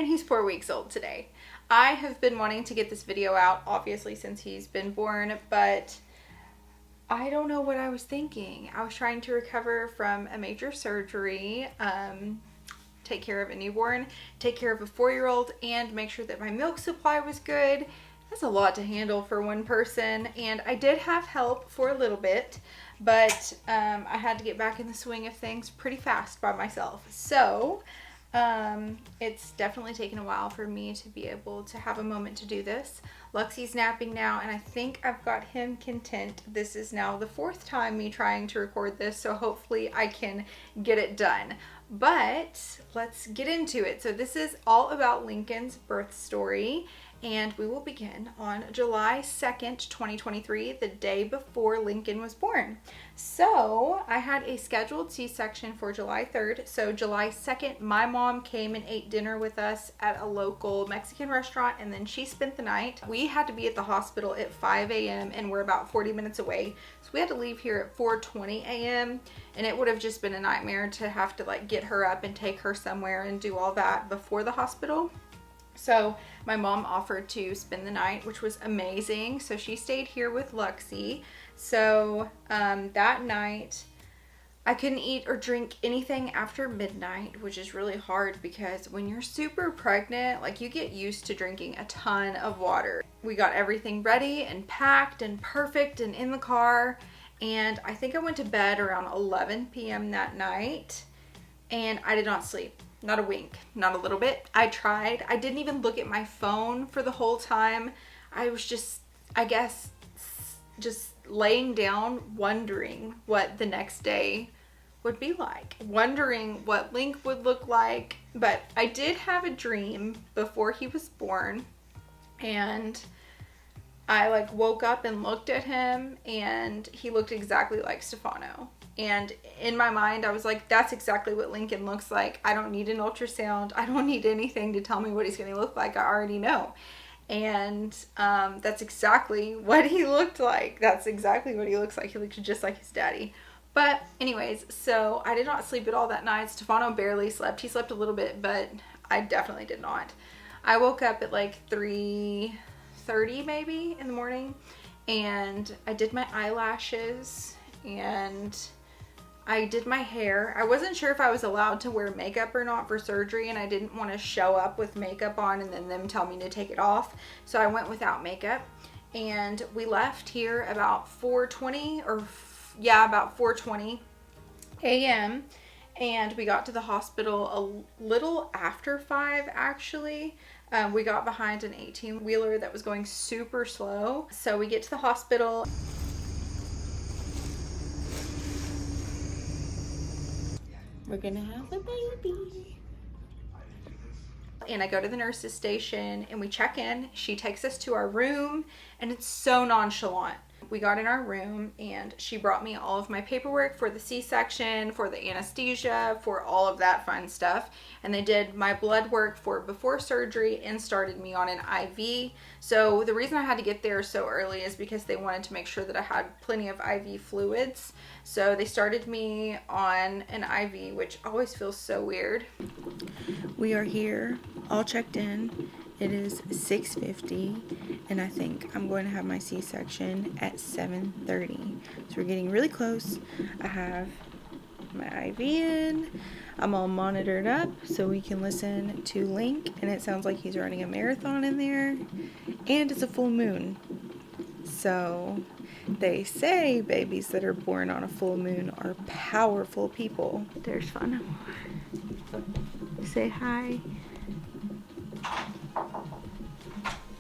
and he's 4 weeks old today. I have been wanting to get this video out, obviously, since he's been born, but I don't know what I was thinking. I was trying to recover from a major surgery, take care of a newborn, take care of a 4-year-old, and make sure that my milk supply was good. That's a lot to handle for one person, and I did have help for a little bit, but I had to get back in the swing of things pretty fast by myself. So it's definitely taken a while for me to be able to have a moment to do this. Luxie's napping now, and I think I've got him content. This is now the 4th time me trying to record this, so hopefully I can get it done. But let's get into it. So this is all about Lincoln's birth story, and we will begin on July 2nd, 2023, the day before Lincoln was born. So I had a scheduled C-section for July 3rd. So July 2nd, my mom came and ate dinner with us at a local Mexican restaurant, and then she spent the night. We had to be at the hospital at 5 a.m. and we're about 40 minutes away. So we had to leave here at 4:20 a.m. and it would have just been a nightmare to have to like get her up and take her somewhere and do all that before the hospital. So my mom offered to spend the night, which was amazing. So she stayed here with Luxie. So that night I couldn't eat or drink anything after midnight, which is really hard because when you're super pregnant, like you get used to drinking a ton of water. We got everything ready and packed and perfect and in the car. And I think I went to bed around 11 p.m. that night, and I did not sleep. Not a wink, not a little bit. I tried. I didn't even look at my phone for the whole time. I was just, I guess, just laying down wondering what the next day would be like. Wondering what Link would look like. But I did have a dream before he was born, and I like woke up and looked at him, and he looked exactly like Stefano. And in my mind, I was like, that's exactly what Lincoln looks like. I don't need an ultrasound. I don't need anything to tell me what he's going to look like. I already know. And that's exactly what he looked like. That's exactly what he looks like. He looks just like his daddy. But anyways, so I did not sleep at all that night. Stefano barely slept. He slept a little bit, but I definitely did not. I woke up at like 3:30 maybe in the morning, and I did my eyelashes and I did my hair. I wasn't sure if I was allowed to wear makeup or not for surgery, and I didn't want to show up with makeup on and then them tell me to take it off. So I went without makeup, and we left here about 4:20 about 4:20 a.m. and we got to the hospital a little after 5 actually. We got behind an 18-wheeler that was going super slow. So we get to the hospital. We're gonna have a baby. And I go to the nurse's station and we check in. She takes us to our room, and it's so nonchalant. We got in our room and she brought me all of my paperwork for the C-section, for the anesthesia, for all of that fun stuff. And they did my blood work for before surgery and started me on an IV. So the reason I had to get there so early is because they wanted to make sure that I had plenty of IV fluids. So they started me on an IV, which always feels so weird. We are here, all checked in. It is 6:50, and I think I'm going to have my C-section at 7:30. So we're getting really close. I have my IV in. I'm all monitored up so we can listen to Link, and it sounds like he's running a marathon in there, and it's a full moon. So they say babies that are born on a full moon are powerful people. There's Fun. Say hi.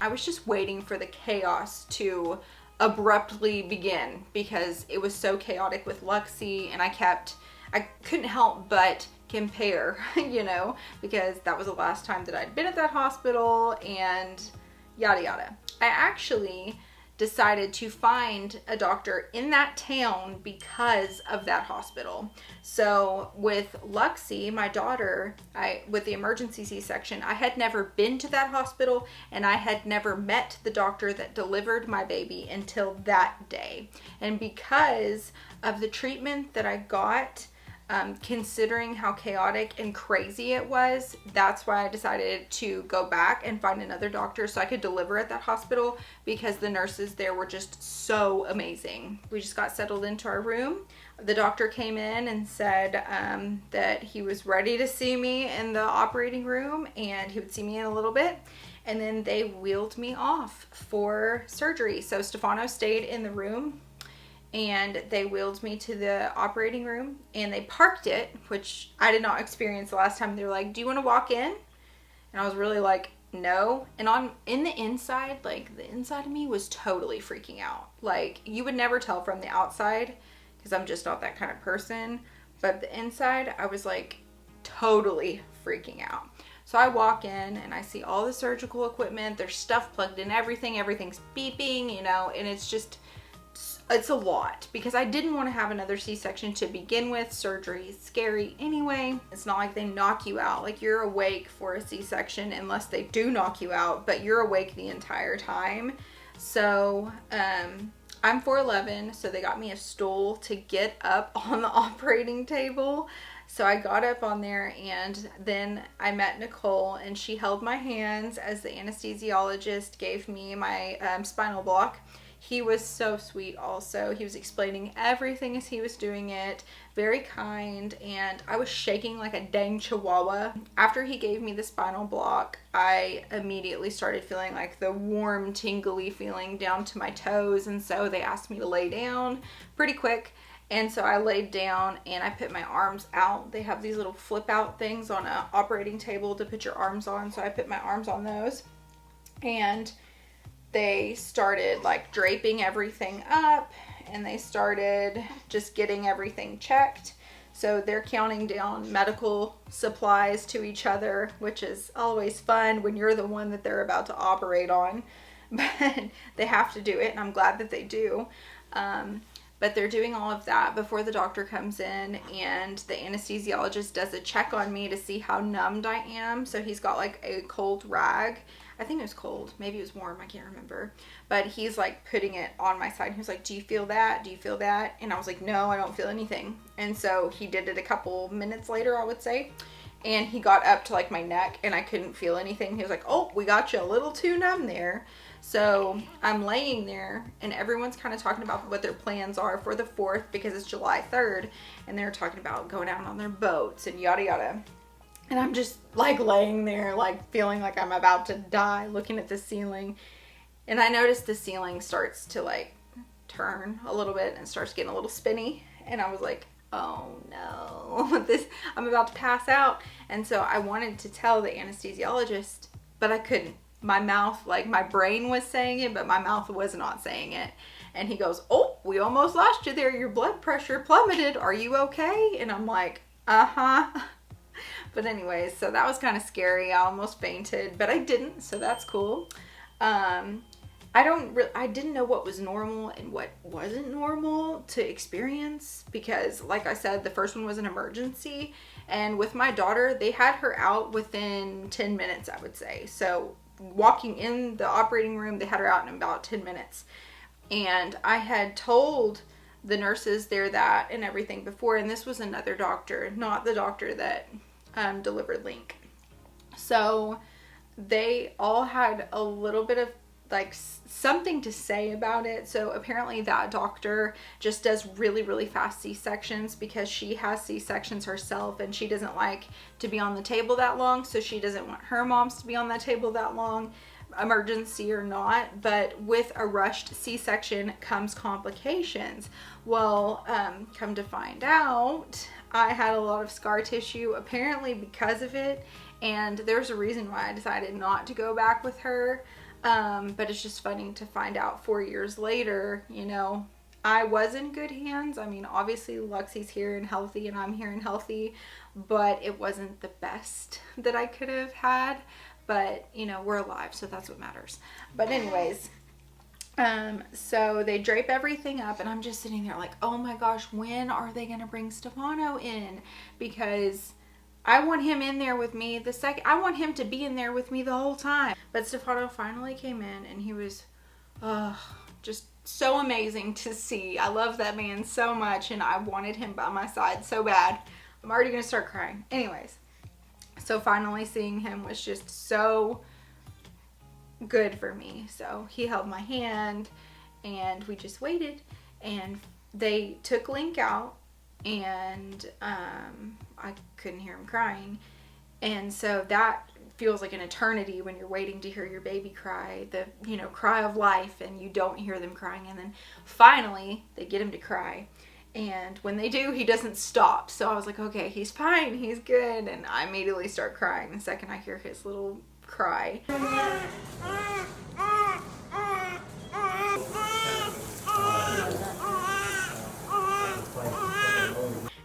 I was just waiting for the chaos to abruptly begin because it was so chaotic with Luxie, and I couldn't help but compare, you know, because that was the last time that I'd been at that hospital and yada yada. I actually decided to find a doctor in that town because of that hospital. So with Luxie, my daughter, with the emergency C-section, I had never been to that hospital, and I had never met the doctor that delivered my baby until that day. And because of the treatment that I got, considering how chaotic and crazy it was, that's why I decided to go back and find another doctor so I could deliver at that hospital, because the nurses there were just so amazing. We just got settled into our room. The doctor came in and said that he was ready to see me in the operating room and he would see me in a little bit. And then they wheeled me off for surgery. So Stefano stayed in the room and they wheeled me to the operating room and they parked it, which I did not experience the last time. They were like, do you want to walk in? And I was really like, no. And in the inside, like the inside of me was totally freaking out. Like you would never tell from the outside because I'm just not that kind of person. But the inside, I was like totally freaking out. So I walk in and I see all the surgical equipment. There's stuff plugged in everything's beeping, you know, and it's a lot because I didn't want to have another C-section to begin with. Surgery is scary anyway. It's not like they knock you out. Like you're awake for a C-section unless they do knock you out, but you're awake the entire time. So, I'm 4'11", so they got me a stool to get up on the operating table. So I got up on there and then I met Nicole and she held my hands as the anesthesiologist gave me my spinal block. He was so sweet also. He was explaining everything as he was doing it. Very kind, and I was shaking like a dang chihuahua. After he gave me the spinal block, I immediately started feeling like the warm, tingly feeling down to my toes, and so they asked me to lay down pretty quick. And so I laid down and I put my arms out. They have these little flip out things on an operating table to put your arms on. So I put my arms on those and they started like draping everything up and they started just getting everything checked. So they're counting down medical supplies to each other, which is always fun when you're the one that they're about to operate on. But they have to do it and I'm glad that they do. But they're doing all of that before the doctor comes in and the anesthesiologist does a check on me to see how numbed I am. So he's got like a cold rag. I think it was cold. Maybe it was warm. I can't remember. But he's like putting it on my side. He was like, do you feel that? Do you feel that? And I was like, no, I don't feel anything. And so he did it a couple minutes later, I would say. And he got up to like my neck and I couldn't feel anything. He was like, oh, we got you a little too numb there. So I'm laying there and everyone's kind of talking about what their plans are for the 4th because it's July 3rd and they're talking about going out on their boats and yada yada. And I'm just like laying there like feeling like I'm about to die, looking at the ceiling. And I noticed the ceiling starts to like turn a little bit and starts getting a little spinny. And I was like, oh no, I'm about to pass out. And so I wanted to tell the anesthesiologist, but I couldn't. My mouth, like my brain was saying it, but my mouth was not saying it. And he goes, oh, we almost lost you there. Your blood pressure plummeted. Are you okay? And I'm like, uh-huh. But anyways, so that was kind of scary. I almost fainted, but I didn't. So that's cool. I didn't know what was normal and what wasn't normal to experience because like I said, the first one was an emergency. And with my daughter, they had her out within 10 minutes, I would say. So walking in the operating room, they had her out in about 10 minutes. And I had told the nurses there that and everything before, and this was another doctor, not the doctor that delivered Link. So they all had a little bit of like something to say about it. So apparently that doctor just does really, really fast C-sections because she has C-sections herself and she doesn't like to be on the table that long. So she doesn't want her moms to be on that table that long, emergency or not. But with a rushed C-section comes complications. Well, come to find out, I had a lot of scar tissue apparently because of it. And there's a reason why I decided not to go back with her. But it's just funny to find out 4 years later, you know, I was in good hands. I mean, obviously Luxi's here and healthy and I'm here and healthy, but it wasn't the best that I could have had. But, you know, we're alive, so that's what matters. But anyways, so they drape everything up and I'm just sitting there like, oh my gosh, when are they going to bring Stefano in? Because I want him in there with me I want him to be in there with me the whole time. But Stefano finally came in and he was just so amazing to see. I love that man so much and I wanted him by my side so bad. I'm already gonna start crying. Anyways, so finally seeing him was just so good for me. So he held my hand and we just waited, and they took Link out, and I couldn't hear him crying. And so that feels like an eternity when you're waiting to hear your baby cry, the, you know, cry of life, and you don't hear them crying. And then finally they get him to cry. And when they do, he doesn't stop. So I was like, okay, he's fine, he's good. And I immediately start crying the second I hear his little cry.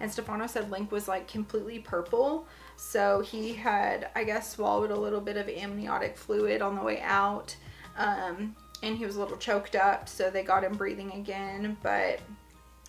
And Stefano said Link was like completely purple. So he had, I guess, swallowed a little bit of amniotic fluid on the way out. And he was a little choked up. So they got him breathing again. But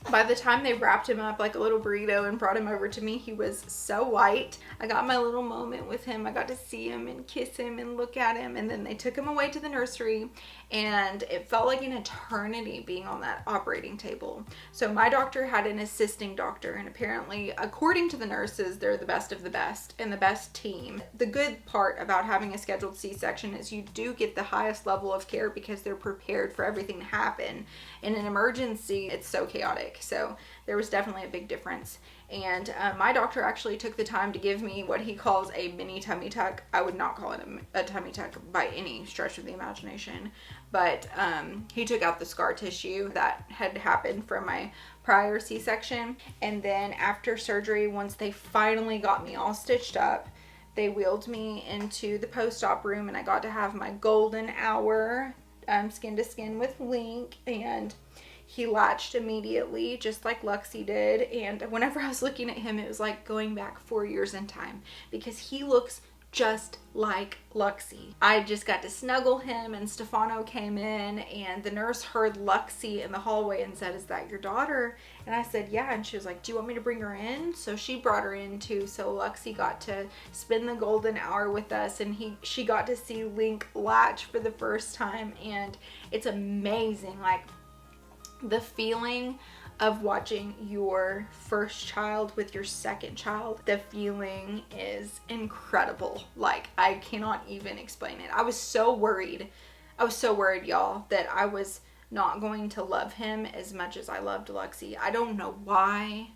by the time they wrapped him up like a little burrito and brought him over to me, he was so white. I got my little moment with him. I got to see him and kiss him and look at him. And then they took him away to the nursery, and it felt like an eternity being on that operating table. So my doctor had an assisting doctor, and apparently, according to the nurses, they're the best of the best and the best team. The good part about having a scheduled C-section is you do get the highest level of care because they're prepared for everything to happen. In an emergency, it's so chaotic. So there was definitely a big difference. And my doctor actually took the time to give me what he calls a mini tummy tuck. I would not call it a tummy tuck by any stretch of the imagination. But he took out the scar tissue that had happened from my prior C-section. And then after surgery, once they finally got me all stitched up, they wheeled me into the post-op room, and I got to have my golden hour skin to skin with Link. And he latched immediately, just like Luxie did. And whenever I was looking at him, it was like going back 4 years in time, because he looks just like Luxie. I just got to snuggle him, and Stefano came in, and the nurse heard Luxie in the hallway and said, "Is that your daughter?" And I said, "Yeah." And she was like, "Do you want me to bring her in?" So she brought her in too. So Luxie got to spend the golden hour with us, and she got to see Link latch for the first time. And it's amazing, like, the feeling of watching your first child with your second child. The feeling is incredible. Like, I cannot even explain it. I was so worried, y'all, that I was not going to love him as much as I loved Luxie. I don't know why.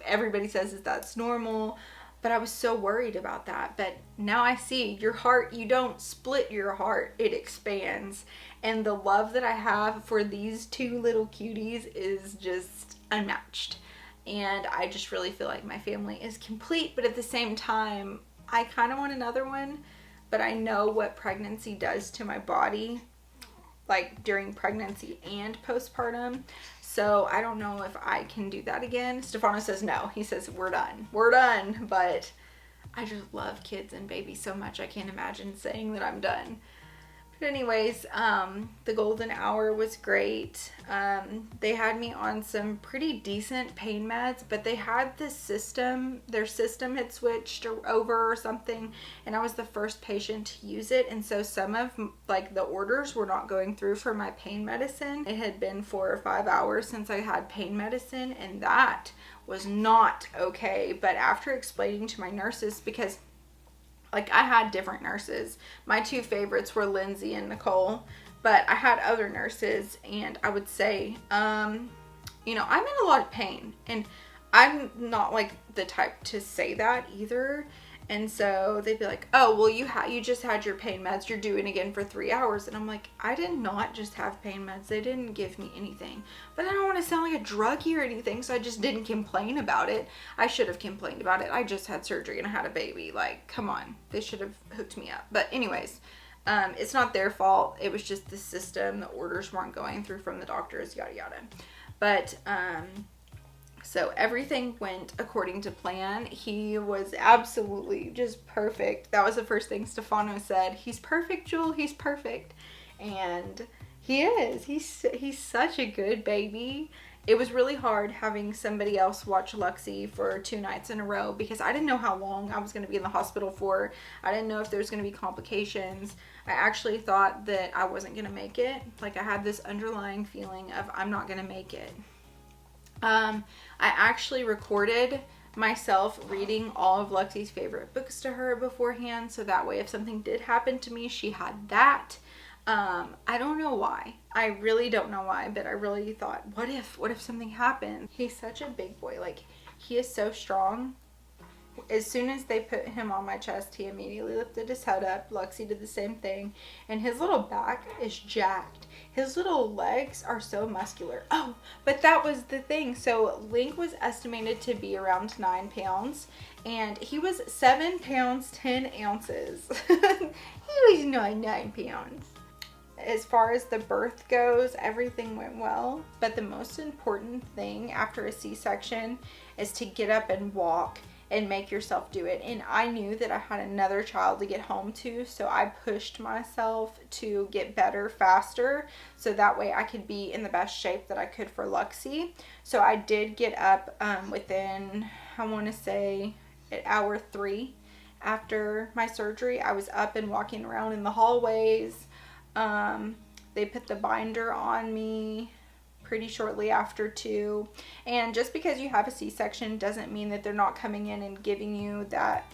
Everybody says that that's normal, but I was so worried about that. But now I see your heart, you don't split your heart, it expands. And the love that I have for these two little cuties is just unmatched. And I just really feel like my family is complete. But at the same time, I kind of want another one. But I know what pregnancy does to my body, like during pregnancy and postpartum. So I don't know if I can do that again. Stefano says no. He says, we're done. We're done. But I just love kids and babies so much. I can't imagine saying that I'm done. But anyways, the golden hour was great. They had me on some pretty decent pain meds, but they had this system, their system had switched over or something, and I was the first patient to use it. And so some of like the orders were not going through for my pain medicine. It had been 4 or 5 hours since I had pain medicine, and that was not okay. But after explaining to my nurses, because like I had different nurses. My two favorites were Lindsay and Nicole, but I had other nurses, and I would say, you know, I'm in a lot of pain, and I'm not like the type to say that either. And so they'd be like, "Oh, well, you just had your pain meds. You're due in again for 3 hours." And I'm like, I did not just have pain meds. They didn't give me anything. But I don't want to sound like a druggie or anything, so I just didn't complain about it. I should have complained about it. I just had surgery and I had a baby. Like, come on. They should have hooked me up. But anyways, it's not their fault. It was just the system. The orders weren't going through from the doctors, yada, yada. But, so everything went according to plan. He was absolutely just perfect. That was the first thing Stefano said. "He's perfect, Jewel. He's perfect." And he is. He's such a good baby. It was really hard having somebody else watch Luxie for 2 nights in a row, because I didn't know how long I was going to be in the hospital for. I didn't know if there was going to be complications. I actually thought that I wasn't going to make it. Like, I had this underlying feeling of I'm not going to make it. I actually recorded myself reading all of Luxi's favorite books to her beforehand, so that way if something did happen to me, she had that. I don't know why. I really don't know why, but I really thought, what if something happened? He's such a big boy. Like, he is so strong. As soon as they put him on my chest, he immediately lifted his head up. Luxi did the same thing. And his little back is jacked. His little legs are so muscular. Oh, but that was the thing. So Link was estimated to be around 9 pounds. And he was 7 pounds, 10 ounces. He was not 9 pounds. As far as the birth goes, everything went well. But the most important thing after a C-section is to get up and walk and make yourself do it. And I knew that I had another child to get home to, so I pushed myself to get better faster, so that way I could be in the best shape that I could for Luxi. So I did get up within, I want to say, at hour 3 after my surgery. I was up and walking around in the hallways. They put the binder on me pretty shortly after too. And just because you have a C-section doesn't mean that they're not coming in and giving you that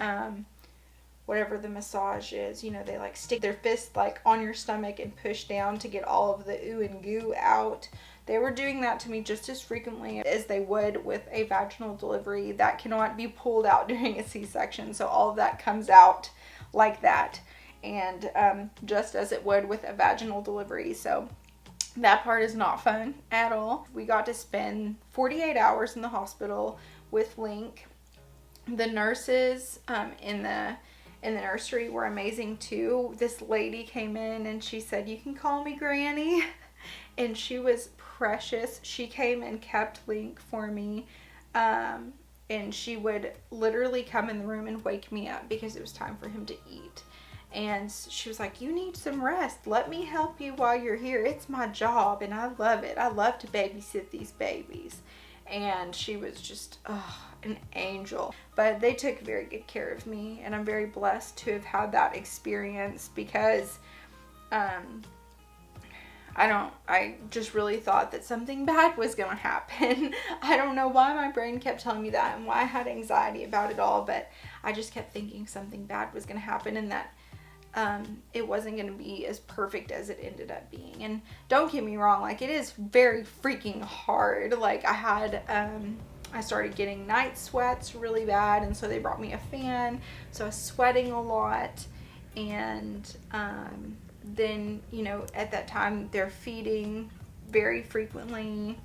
whatever the massage is. You know, they like stick their fist like on your stomach and push down to get all of the ooh and goo out. They were doing that to me just as frequently as they would with a vaginal delivery. That cannot be pulled out during a C-section, so all of that comes out like that, and just as it would with a vaginal delivery. So that part is not fun at all. We got to spend 48 hours in the hospital with Link. The nurses in the nursery were amazing too. This lady came in and she said, "You can call me Granny." And she was precious. She came and kept Link for me. And she would literally come in the room and wake me up because it was time for him to eat. And she was like, "You need some rest. Let me help you while you're here. It's my job and I love it. I love to babysit these babies." And she was just an angel. But they took very good care of me, and I'm very blessed to have had that experience because I just really thought that something bad was going to happen. I don't know why my brain kept telling me that and why I had anxiety about it all, but I just kept thinking something bad was going to happen and that it wasn't going to be as perfect as it ended up being. And don't get me wrong, like, it is very freaking hard. Like, I started getting night sweats really bad, and so they brought me a fan, so I was sweating a lot. And then, you know, at that time they're feeding very frequently,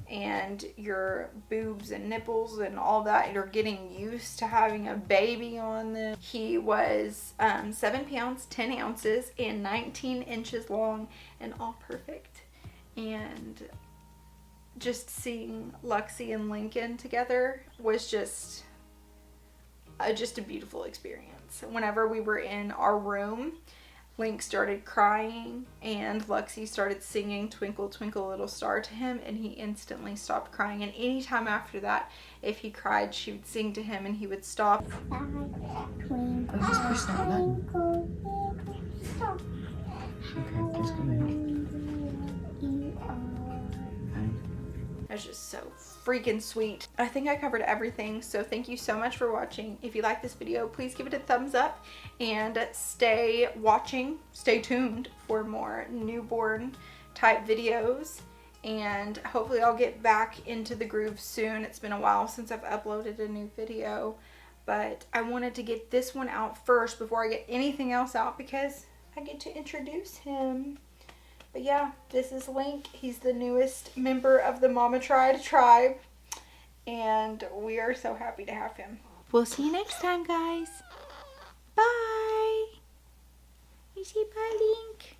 and your boobs and nipples and all that, you're getting used to having a baby on them. He was 7 pounds 10 ounces and 19 inches long, and all perfect. And just seeing Luxi and Lincoln together was just a beautiful experience. Whenever we were in our room, Link started crying and Luxi started singing "Twinkle Twinkle Little Star" to him, and he instantly stopped crying. And anytime after that, if he cried, she would sing to him and he would stop. Twinkle, twinkle, little star. Okay, just come in. That's just so freaking sweet. I think I covered everything, so thank you so much for watching. If you like this video, please give it a thumbs up and stay tuned for more newborn type videos, and hopefully I'll get back into the groove soon. It's been a while since I've uploaded a new video, but I wanted to get this one out first before I get anything else out because I get to introduce him. But yeah, this is Link. He's the newest member of the Mama Tried tribe, and we are so happy to have him. We'll see you next time, guys. Bye. You say bye, Link.